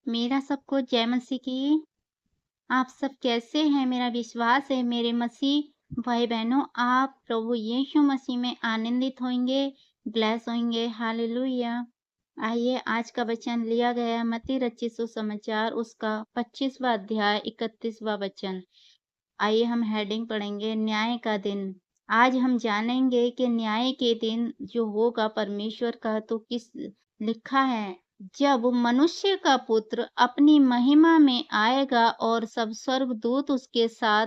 मेरा सबको जय मसीह की। आप सब कैसे हैं? मेरा विश्वास है मेरे मसीह भाई-बहनों आप प्रभु यीशु मसीह में आनंदित होंगे, ब्लेस होंगे। हालेलुया! आइए आज का वचन लिया गया है मत्ती रचित सुसमाचार उसका 25वाँ अध्याय 31वाँ वचन। आइए हम हेडिंग पढ़ेंगे न्याय का दिन। आज हम जानेंगे कि न्याय के दिन जो होगा परमेश्वर का तो किस लिखा है जब मनुष्य का पुत्र अपनी महिमा में आएगा और सब स्वर्गदूत उसके साथ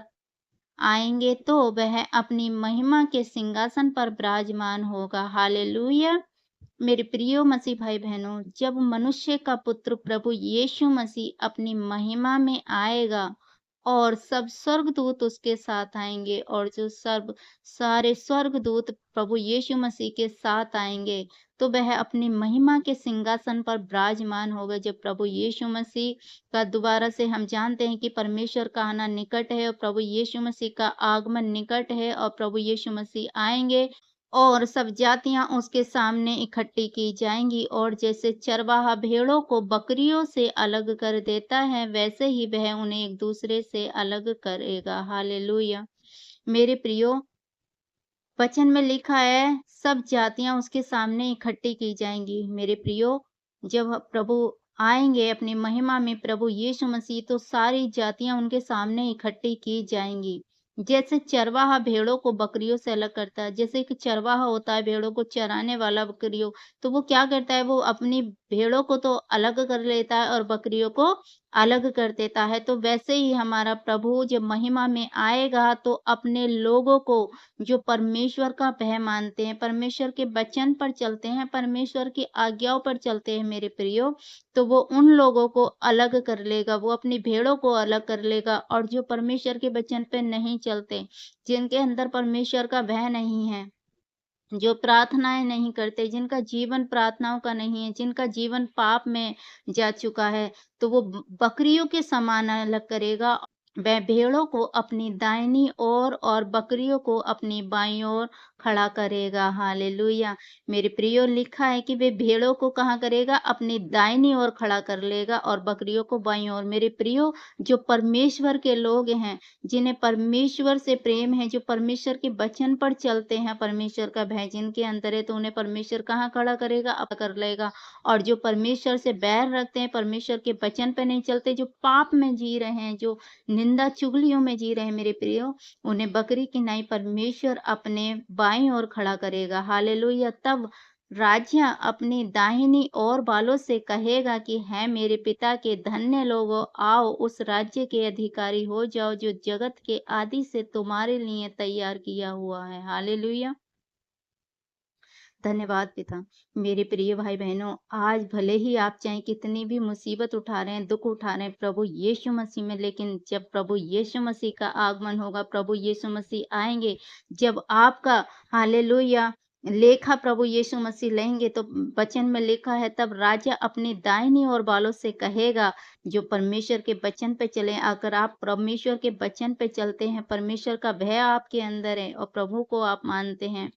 आएंगे तो वह अपनी महिमा के सिंहासन पर विराजमान होगा। हालेलुया! मेरे प्रिय मसीह भाई बहनों, जब मनुष्य का पुत्र प्रभु यीशु मसीह अपनी महिमा में आएगा और सब स्वर्गदूत उसके साथ आएंगे और जो सर्व सारे स्वर्गदूत प्रभु यीशु मसीह के साथ आएंगे तो वह अपनी महिमा के सिंहासन पर विराजमान होगा। जब प्रभु यीशु मसीह का दोबारा से हम जानते हैं कि परमेश्वर का आना निकट है और प्रभु यीशु मसीह का आगमन निकट है और प्रभु यीशु मसीह आएंगे और सब जातियां उसके सामने इकट्ठी की जाएंगी और जैसे चरवाहा भेड़ों को बकरियों से अलग कर देता है वैसे ही वह उन्हें एक दूसरे से अलग करेगा। हालेलुया! मेरे प्रियो वचन में लिखा है सब जातियां उसके सामने इकट्ठी की जाएंगी। मेरे प्रियो जब प्रभु आएंगे अपनी महिमा में प्रभु यीशु मसीह तो सारी जातियां उनके सामने इकट्ठी की जाएंगी। जैसे चरवाहा भेड़ों को बकरियों से अलग करता है, जैसे एक चरवाहा होता है भेड़ों को चराने वाला बकरियों, तो वो क्या करता है वो अपनी भेड़ों को तो अलग कर लेता है और बकरियों को अलग कर देता है। तो वैसे ही हमारा प्रभु जब महिमा में आएगा तो अपने लोगों को जो परमेश्वर का भय मानते हैं, परमेश्वर के वचन पर चलते हैं, परमेश्वर की आज्ञाओं पर चलते हैं मेरे प्रियो, तो वो उन लोगों को अलग कर लेगा, वो अपनी भेड़ों को अलग कर लेगा और जो परमेश्वर के वचन पे नहीं चलते, जिनके अंदर परमेश्वर का भय नहीं है, जो प्रार्थनाएँ नहीं करते, जिनका जीवन प्रार्थनाओं का नहीं है, जिनका जीवन पाप में जा चुका है, तो वो बकरियों के समान अलग करेगा। वह भेड़ों को अपनी दाहिनी ओर और बकरियों को अपनी बाईं ओर खड़ा करेगा। हालेलुया! मेरे प्रियो लिखा है कि वे भेड़ों को कहाँ करेगा? अपनी दाहिनी ओर खड़ा कर लेगा और बकरियों को बाईं ओर। मेरे प्रियो जो परमेश्वर के लोग हैं, जिन्हें परमेश्वर से प्रेम है, जो परमेश्वर के वचन पर चलते हैं, परमेश्वर का भय जिनके अंदर है, तो उन्हें परमेश्वर कहाँ खड़ा करेगा? कर लेगा। और जो परमेश्वर से बैर रखते हैं, परमेश्वर के वचन पे नहीं चलते, जो पाप में जी रहे हैं, जो निंदा चुगलियों में जी रहे हैं मेरे प्रियो, उन्हें बकरी की नाई परमेश्वर अपने बाईं ओर खड़ा करेगा। हालेलुया! तब राजा अपनी दाहिनी ओर वालों से कहेगा कि है मेरे पिता के धन्य लोगों, आओ उस राज्य के अधिकारी हो जाओ जो जगत के आदि से तुम्हारे लिए तैयार किया हुआ है। हालेलुया! धन्यवाद पिता। मेरे प्रिय भाई बहनों, आज भले ही आप चाहे कितनी भी मुसीबत उठा रहे हैं, दुख उठा रहे हैं प्रभु यीशु मसीह में, लेकिन जब प्रभु यीशु मसीह का आगमन होगा, प्रभु यीशु मसीह आएंगे, जब आपका हालेलुया लेखा प्रभु यीशु मसीह लेंगे, तो वचन में लिखा है तब राजा अपनी दाहिनी ओर वालों से कहेगा जो परमेश्वर के वचन पे चले। अगर आप परमेश्वर के वचन पे चलते हैं, परमेश्वर का भय आपके अंदर है और प्रभु को आप मानते हैं,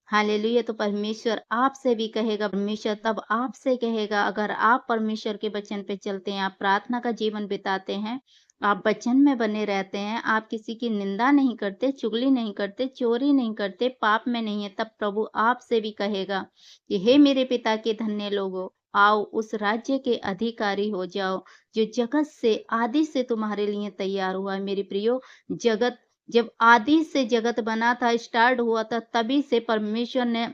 हालेलुया! तो परमेश्वर आपसे भी कहेगा, परमेश्वर तब आपसे कहेगा अगर आप परमेश्वर के वचन पे चलते हैं, आप प्रार्थना का जीवन बिताते हैं, आप वचन में बने रहते हैं, आप किसी की निंदा नहीं करते, चुगली नहीं करते, चोरी नहीं करते, पाप में नहीं है, तब प्रभु आपसे भी कहेगा कि हे मेरे पिता के धन्य लोगों, आओ उस राज्य के अधिकारी हो जाओ, जो जगत से आदि से तुम्हारे लिए तैयार हुआ है। मेरे प्रियो, जगत जब आदि से जगत बना था, स्टार्ट हुआ था, तभी से परमेश्वर ने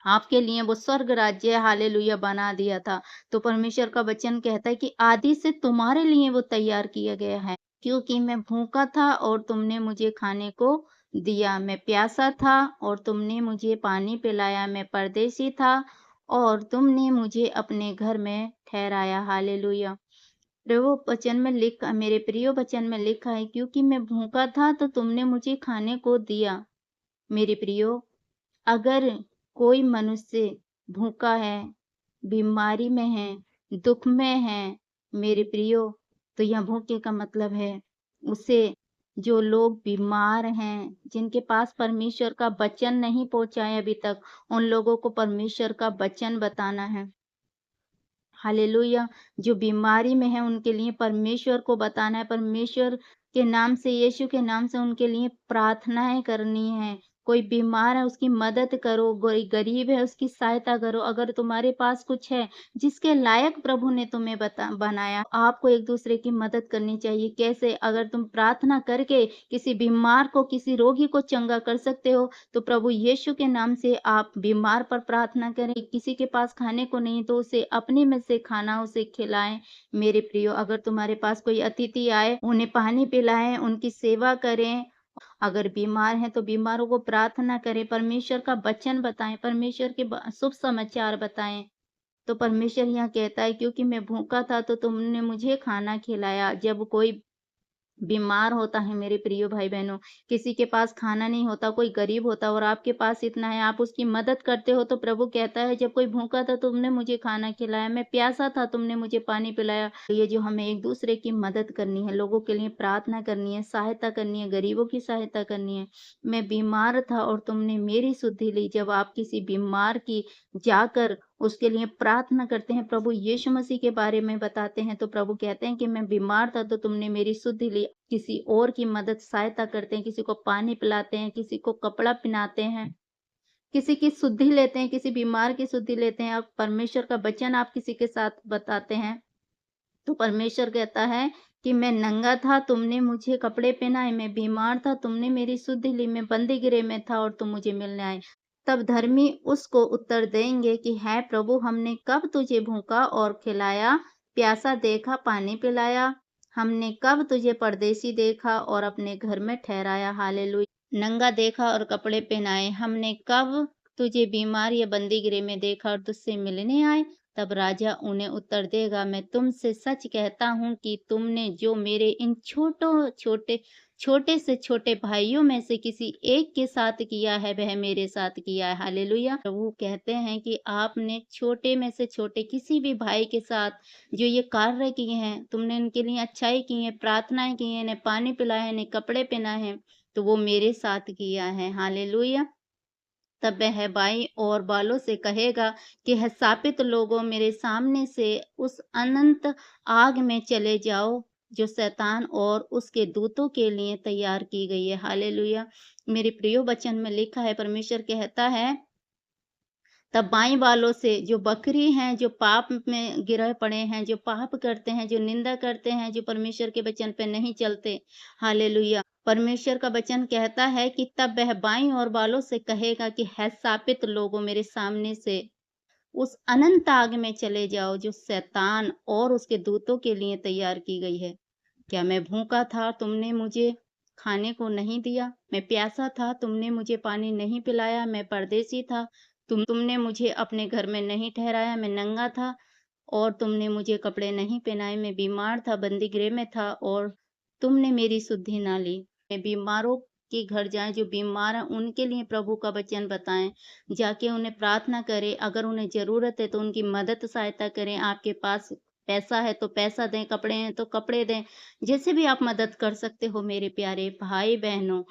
आपके लिए वो स्वर्ग राज्य हालेलुया बना दिया था। तो परमेश्वर का वचन कहता है कि आदि से तुम्हारे लिए वो तैयार किया गया है। क्योंकि मैं भूखा था और तुमने मुझे खाने को दिया, मैं प्यासा था और तुमने मुझे पानी पिलाया, मैं परदेशी था और तुमने मुझे अपने घर में ठहराया। हालेलुया! प्रभु वचन में लिखा मेरे प्रिय वचन में लिखा है क्योंकि मैं भूखा था तो तुमने मुझे खाने को दिया। मेरे प्रियो, अगर कोई मनुष्य भूखा है, बीमारी में है, दुख में है, मेरे प्रियो, तो यह भूखे का मतलब है उसे जो लोग बीमार हैं, जिनके पास परमेश्वर का वचन नहीं पहुंचा है अभी तक, उन लोगों को परमेश्वर का वचन बताना है। हालेलुया। जो बीमारी में है उनके लिए परमेश्वर को बताना है, परमेश्वर के नाम से, यीशु के नाम से उनके लिए प्रार्थनाएँ करनी है। कोई बीमार है उसकी मदद करो, कोई गरीब है उसकी सहायता करो। अगर तुम्हारे पास कुछ है जिसके लायक प्रभु ने तुम्हें बनाया, आपको एक-दूसरे की मदद करनी चाहिए। कैसे? अगर तुम प्रार्थना करके किसी बीमार को, किसी रोगी को चंगा कर सकते हो, तो प्रभु यीशु के नाम से आप बीमार पर प्रार्थना करें। किसी के पास खाने को नहीं तो उसे अपने में से खाना उसे खिलाएं। मेरे प्रियो, अगर तुम्हारे पास कोई अतिथि आए उन्हें पानी पिलाएं, उनकी सेवा करें। अगर बीमार हैं तो बीमारों को प्रार्थना करें, परमेश्वर का वचन बताएं, परमेश्वर के शुभ समाचार बताएं। तो परमेश्वर यहाँ कहता है, क्योंकि मैं भूखा था तो तुमने मुझे खाना खिलाया। जब कोई बीमार होता है मेरे प्रिय भाई-बहनों, किसी के पास खाना नहीं होता, कोई गरीब होता और आपके पास इतना है, आप उसकी मदद करते हो, तो प्रभु कहता है, जब कोई भूखा था तुमने मुझे खाना खिलाया, मैं प्यासा था तुमने मुझे पानी पिलाया। ये जो हमें एक-दूसरे की मदद करनी है, लोगों के लिए प्रार्थना करनी है, सहायता करनी है, गरीबों की सहायता करनी है। मैं बीमार था और तुमने मेरी सुधि ली। जब आप किसी बीमार की जाकर उसके लिए प्रार्थना करते हैं, प्रभु यीशु मसीह के बारे में बताते हैं, तो प्रभु कहते हैं कि मैं बीमार था तो तुमने मेरी सुधि ली। किसी और की मदद सहायता करते हैं, किसी को पानी पिलाते हैं, किसी को कपड़ा पहनाते हैं, किसी की सुधि लेते हैं, किसी बीमार की सुधि लेते हैं। आप परमेश्वर का वचन आप किसी के साथ बताते हैं, तो परमेश्वर कहता है कि मैं नंगा था, तुमने मुझे कपड़े पहनाए, मैं बीमार था, तुमने मेरी सुधि ली, मैं बंदी गृह में था और तुम मुझे मिलने आए। तब धर्मी उसको उत्तर देंगे कि है प्रभु, हमने कब तुझे भूखा और खिलाया, प्यासा देखा, पानी पिलाया? हमने कब तुझे परदेसी देखा और अपने घर में ठहराया? हालेलुया। नंगा देखा और कपड़े पहनाए? हमने कब तुझे बीमार या बंदी गृह में देखा और तुझसे मिलने आए? तब राजा उन्हें उत्तर देगा, मैं तुमसे सच कहता हूँ कि तुमने जो मेरे इन छोटे से छोटे भाइयों में से किसी एक के साथ किया है, वह मेरे साथ किया है। हालेलुया। प्रभु कहते हैं कि आपने छोटे में से छोटे किसी भी भाई के साथ जो ये कार्य किए हैं, तुमने उनके लिए अच्छाई की है, प्रार्थनाएं की हैं, इन्हें पानी पिलाया है, इन्हें कपड़े पहनाए हैं, तो वो मेरे साथ किया है। हालेलुया। तब वह बाईं ओर वालों से कहेगा कि हे शापित लोगों, मेरे सामने से उस अनंत आग में चले जाओ जो शैतान और उसके दूतों के लिए तैयार की गई है। हालेलुया। मेरे प्रियो, वचन में लिखा है, परमेश्वर कहता है, तब बाईं वालों से, जो बकरी हैं, जो पाप में गिरे पड़े हैं, जो पाप करते हैं, जो निंदा करते हैं, जो परमेश्वर के वचन पे नहीं चलते। हालेलुया। परमेश्वर का वचन कहता है कि तब वह बाईं ओर वालों से कहेगा कि है शापित लोगों, मेरे सामने से उस अनंत आग में चले जाओ जो शैतान और उसके दूतों के लिए तैयार की गई है। क्या मैं भूखा था, तुमने मुझे खाने को नहीं दिया? मैं प्यासा था, तुमने मुझे पानी नहीं पिलाया? मैं परदेसी था, तुमने मुझे अपने घर में नहीं ठहराया? मैं नंगा था और तुमने मुझे कपड़े नहीं पहनाए? मैं बीमार था, बंदी गृह में था और तुमने मेरी सुधि ना ली। मैं बीमारों के घर जाएं, जो बीमार हैं उनके लिए प्रभु का वचन बताएं, जाके उन्हें प्रार्थना करें। अगर उन्हें जरूरत है तो उनकी मदद सहायता करें। आपके पास पैसा है तो पैसा दें, कपड़े हैं तो कपड़े दें, जैसे भी आप मदद कर सकते हो मेरे प्यारे भाई बहनों।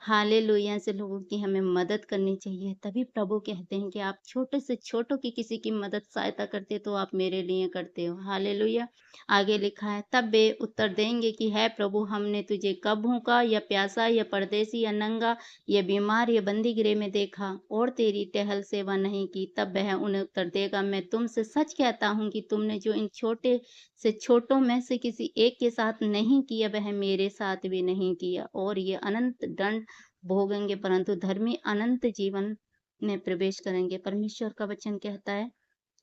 हालेलुया। ऐसे लोगों की हमें मदद करनी चाहिए। तभी प्रभु कहते हैं कि आप छोटे से छोटों की किसी की मदद सहायता करते तो आप मेरे लिए करते हो। हालेलुया। आगे लिखा है, तब वे उत्तर देंगे कि है प्रभु, हमने तुझे कब भूखा या प्यासा या परदेसी या नंगा या बीमार या बंदी गृह में देखा और तेरी टहल सेवा नहीं की? तब वह उन्हें उत्तर देगा, मैं तुमसे सच कहता हूँ कि तुमने जो इन छोटे से छोटों में से किसी एक के साथ नहीं किया, वह मेरे साथ भी नहीं किया। और ये अनंत दंड भोगेंगे, परंतु धर्मी अनंत जीवन में प्रवेश करेंगे। परमेश्वर का वचन कहता है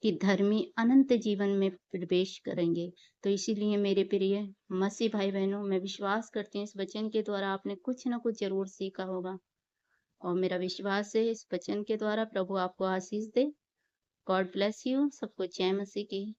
कि धर्मी अनंत जीवन में प्रवेश करेंगे। तो इसीलिए मेरे प्रिय मसीह भाई बहनों, मैं विश्वास करती हूँ इस वचन के द्वारा आपने कुछ न कुछ जरूर सीखा होगा और मेरा विश्वास है इस वचन के द्वारा प्रभु आपको आशीष दे। God bless you. सबको जय मसीह की।